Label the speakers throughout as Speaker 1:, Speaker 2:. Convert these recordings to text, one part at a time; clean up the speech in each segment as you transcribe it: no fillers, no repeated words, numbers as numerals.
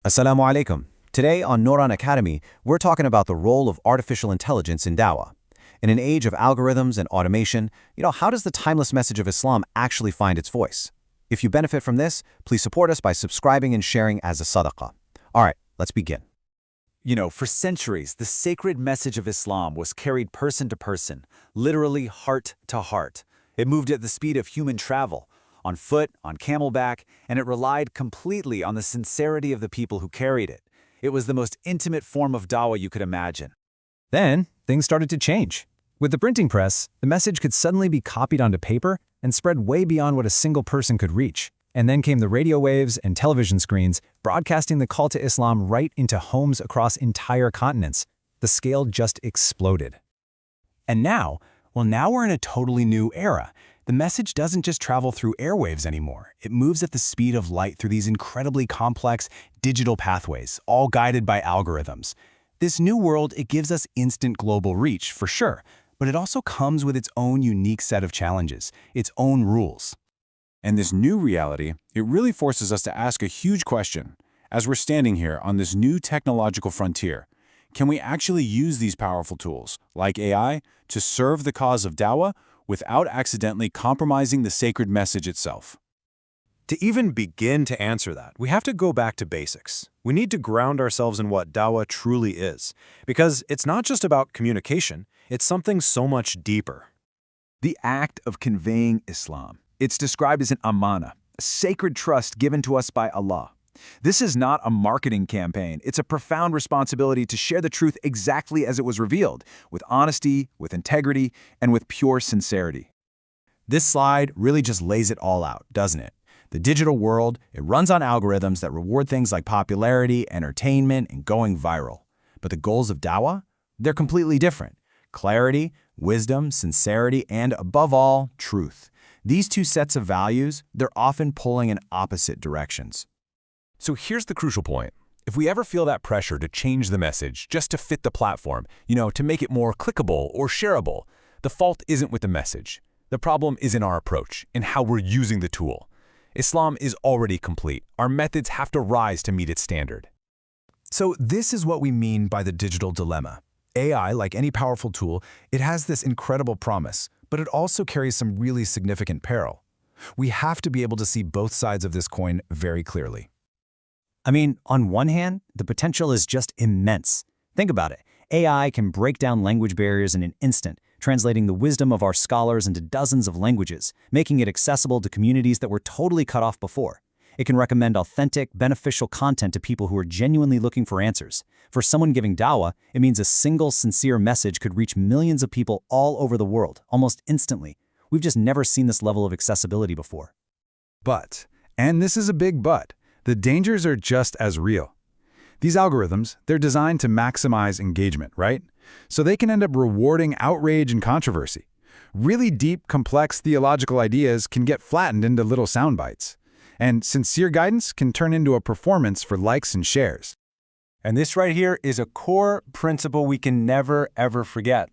Speaker 1: Assalamu alaikum. Today on Noran Academy, we're talking about the role of artificial intelligence in dawah. In an age of algorithms and automation, how does the timeless message of Islam actually find its voice? If you benefit from this, please support us by subscribing and sharing as a sadaqah. All right, let's begin.
Speaker 2: For centuries, the sacred message of Islam was carried person to person, literally heart to heart. It moved at the speed of human travel, on foot, on camelback, and it relied completely on the sincerity of the people who carried it. It was the most intimate form of dawah you could imagine.
Speaker 3: Then, things started to change. With the printing press, the message could suddenly be copied onto paper and spread way beyond what a single person could reach. And then came the radio waves and television screens, broadcasting the call to Islam right into homes across entire continents. The scale just exploded. And now we're in a totally new era. The message doesn't just travel through airwaves anymore. It moves at the speed of light through these incredibly complex digital pathways, all guided by algorithms. This new world, it gives us instant global reach, for sure, but it also comes with its own unique set of challenges, its own rules.
Speaker 4: And this new reality, it really forces us to ask a huge question. As we're standing here on this new technological frontier, can we actually use these powerful tools, like AI, to serve the cause of dawah without accidentally compromising the sacred message itself?
Speaker 5: To even begin to answer that, we have to go back to basics. We need to ground ourselves in what dawah truly is, because it's not just about communication, it's something so much deeper.
Speaker 6: The act of conveying Islam. It's described as an amana, a sacred trust given to us by Allah. This is not a marketing campaign. It's a profound responsibility to share the truth exactly as it was revealed, with honesty, with integrity, and with pure sincerity.
Speaker 3: This slide really just lays it all out, doesn't it? The digital world, it runs on algorithms that reward things like popularity, entertainment, and going viral. But the goals of dawah? They're completely different. Clarity, wisdom, sincerity, and above all, truth. These two sets of values, they're often pulling in opposite directions.
Speaker 7: So here's the crucial point. If we ever feel that pressure to change the message just to fit the platform, to make it more clickable or shareable, the fault isn't with the message. The problem is in our approach, in how we're using the tool. Islam is already complete. Our methods have to rise to meet its standard.
Speaker 3: So this is what we mean by the digital dilemma. AI, like any powerful tool, it has this incredible promise, but it also carries some really significant peril. We have to be able to see both sides of this coin very clearly. On one hand, the potential is just immense. Think about it. AI can break down language barriers in an instant, translating the wisdom of our scholars into dozens of languages, making it accessible to communities that were totally cut off before. It can recommend authentic, beneficial content to people who are genuinely looking for answers. For someone giving dawah, it means a single, sincere message could reach millions of people all over the world, almost instantly. We've just never seen this level of accessibility before.
Speaker 8: But, and this is a big but, the dangers are just as real. These algorithms, they're designed to maximize engagement, right? So they can end up rewarding outrage and controversy. Really deep, complex theological ideas can get flattened into little sound bites. And sincere guidance can turn into a performance for likes and shares.
Speaker 5: And this right here is a core principle we can never, ever forget.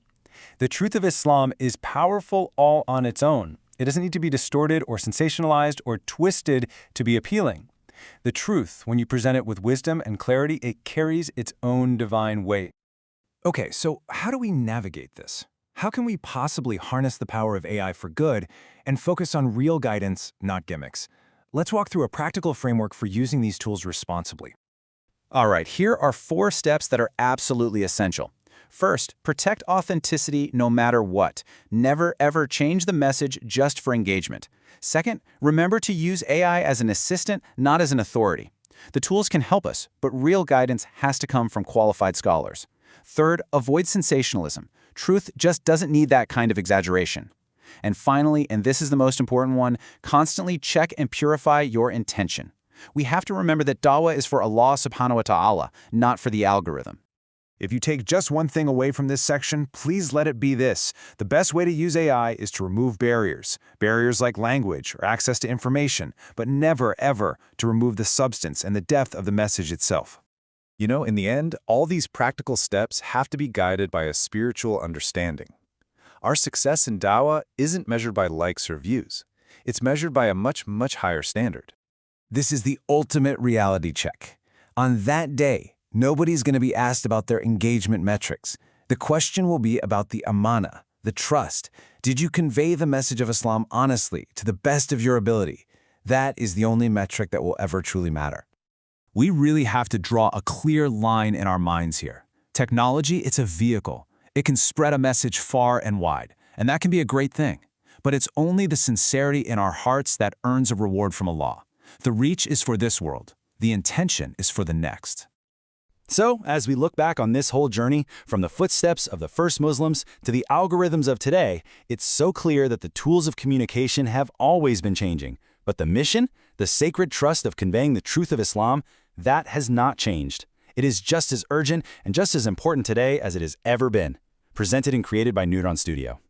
Speaker 5: The truth of Islam is powerful all on its own. It doesn't need to be distorted or sensationalized or twisted to be appealing. The truth, when you present it with wisdom and clarity, it carries its own divine weight.
Speaker 3: Okay, so how do we navigate this? How can we possibly harness the power of AI for good and focus on real guidance, not gimmicks? Let's walk through a practical framework for using these tools responsibly.
Speaker 1: All right, here are 4 steps that are absolutely essential. First, protect authenticity no matter what. Never ever change the message just for engagement. Second, remember to use AI as an assistant, not as an authority. The tools can help us, but real guidance has to come from qualified scholars. Third, avoid sensationalism. Truth just doesn't need that kind of exaggeration. And finally, and this is the most important one, constantly check and purify your intention. We have to remember that dawah is for Allah subhanahu wa ta'ala, not for the algorithm.
Speaker 5: If you take just one thing away from this section, please let it be this. The best way to use AI is to remove barriers. Barriers like language or access to information, but never, ever to remove the substance and the depth of the message itself.
Speaker 9: In the end, all these practical steps have to be guided by a spiritual understanding. Our success in dawah isn't measured by likes or views. It's measured by a much, much higher standard.
Speaker 3: This is the ultimate reality check.
Speaker 1: On that day, nobody's going to be asked about their engagement metrics. The question will be about the amana, the trust. Did you convey the message of Islam honestly, to the best of your ability? That is the only metric that will ever truly matter.
Speaker 2: We really have to draw a clear line in our minds here. Technology, it's a vehicle. It can spread a message far and wide, and that can be a great thing. But it's only the sincerity in our hearts that earns a reward from Allah. The reach is for this world. The intention is for the next.
Speaker 5: So, as we look back on this whole journey, from the footsteps of the first Muslims to the algorithms of today, it's so clear that the tools of communication have always been changing. But the mission, the sacred trust of conveying the truth of Islam, that has not changed. It is just as urgent and just as important today as it has ever been. Presented and created by Neutron Studio.